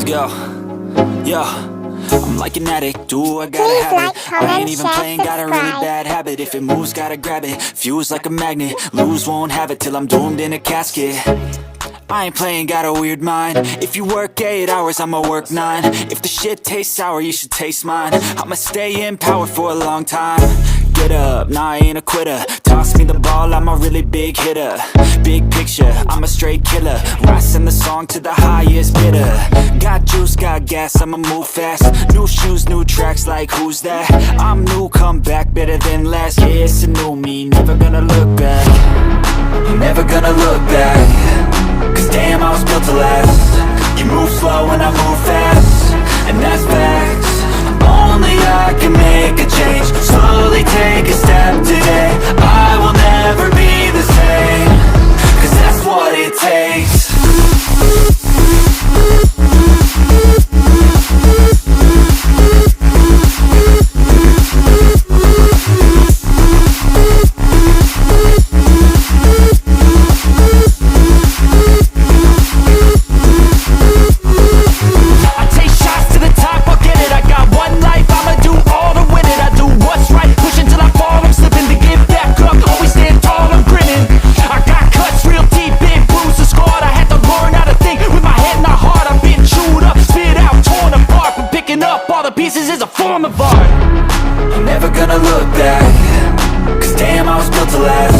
Let's go. Yo, I'm like an addict, do I gotta have it. I ain't even playing, got a really bad habit. If it moves, gotta grab it. Fuse like a magnet, lose, won't have it till I'm doomed in a casket. I ain't playing, got a weird mind. If you work 8 hours, I'ma work 9. If the shit tastes sour, you should taste mine. I'ma stay in power for a long time. Get up, nah, I ain't a quitter. Toss me the ball, I'm a really big hitter. Big picture, I'm a straight killer. I send the song to the highest bidder. Got juice, got gas, I'ma move fast. New shoes, new tracks, like who's that? I'm new, come back, better than last. Yeah, it's a new me, never gonna look back. Never gonna look back. Cause damn, I was built to last. You move slow and I move fast, and that's facts. Only I can make a change. Slowly take a step today. I will never be the same. Cause that's what it takes. Pieces is a form of art. I'm never gonna look back. Cause damn, I was built to last.